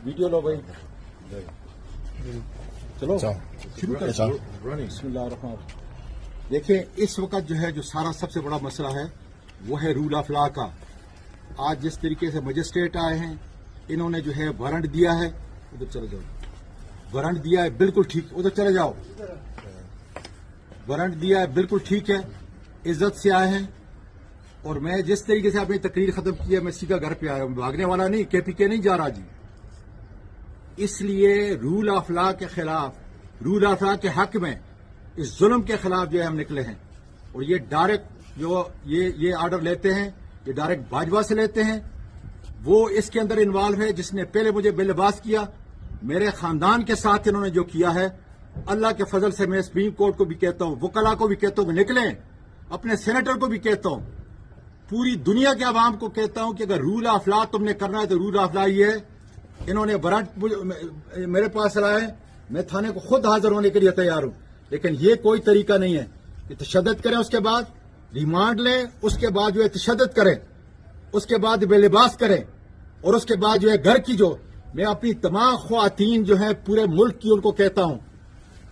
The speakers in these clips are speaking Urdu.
ویڈیو لو بھائی چلو شروع کریں بسم اللہ الرحمن الرحیم. دیکھیں اس وقت جو ہے جو سارا سب سے بڑا مسئلہ ہے وہ ہے رول آف لا کا. آج جس طریقے سے مجسٹریٹ آئے ہیں انہوں نے جو ہے وارنٹ دیا ہے, ادھر چلے جاؤ, وارنٹ دیا ہے بالکل ٹھیک, ادھر چلے جاؤ, وارنٹ دیا ہے بالکل ٹھیک ہے, عزت سے آئے ہیں. اور میں جس طریقے سے اپنی تقریر ختم کی ہے میں سیدھا گھر پہ آیا ہوں, بھاگنے والا نہیں, کے پی کے نہیں جا رہا جی. اس لیے رول آف لا کے خلاف, رول آف لا کے حق میں اس ظلم کے خلاف جو ہے ہم نکلے ہیں. اور یہ ڈائریکٹ جو یہ آرڈر لیتے ہیں یہ ڈائریکٹ باجوہ سے لیتے ہیں. وہ اس کے اندر انوالو ہے جس نے پہلے مجھے بے لباس کیا. میرے خاندان کے ساتھ انہوں نے جو کیا ہے, اللہ کے فضل سے میں سپریم کورٹ کو بھی کہتا ہوں, وکلا کو بھی کہتا ہوں کہ نکلیں, اپنے سینیٹر کو بھی کہتا ہوں, پوری دنیا کے عوام کو کہتا ہوں کہ اگر رول آف لا تم نے کرنا ہے تو رول آف لا یہ ہے. انہوں نے وارنٹ میرے پاس لائے, میں تھانے کو خود حاضر ہونے کے لیے تیار ہوں, لیکن یہ کوئی طریقہ نہیں ہے کہ تشدد کریں, اس کے بعد ریمانڈ لیں, اس کے بعد جو ہے تشدد کریں, اس کے بعد بے لباس کریں, اور اس کے بعد جو ہے گھر کی جو میں اپنی تمام خواتین جو ہیں پورے ملک کی ان کو کہتا ہوں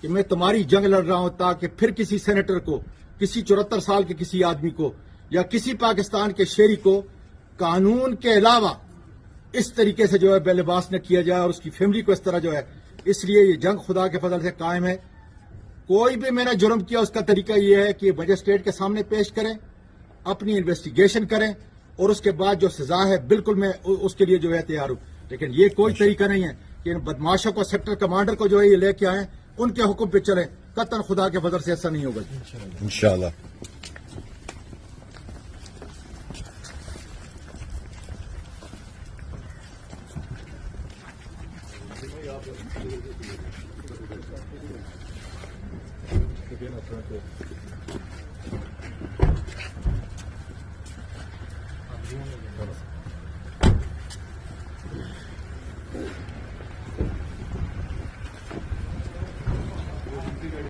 کہ میں تمہاری جنگ لڑ رہا ہوں تاکہ پھر کسی سینیٹر کو, کسی 74 سال کے کسی آدمی کو یا کسی پاکستان کے شہری کو قانون کے علاوہ اس طریقے سے جو ہے بے لباس نہ کیا جائے اور اس کی فیملی کو اس طرح جو ہے. اس لیے یہ جنگ خدا کے فضل سے قائم ہے. کوئی بھی میں نے جرم کیا اس کا طریقہ یہ ہے کہ مجسٹریٹ کے سامنے پیش کریں, اپنی انویسٹیگیشن کریں, اور اس کے بعد جو سزا ہے بالکل میں اس کے لیے جو ہے تیار ہوں. لیکن یہ کوئی طریقہ نہیں ہے کہ ان بدماشوں کو, سیکٹر کمانڈر کو جو ہے یہ لے کے آئیں, ان کے حکم پہ چلیں. قطعاً خدا کے فضل سے ایسا نہیں ہوگا. انشاءاللہ. جی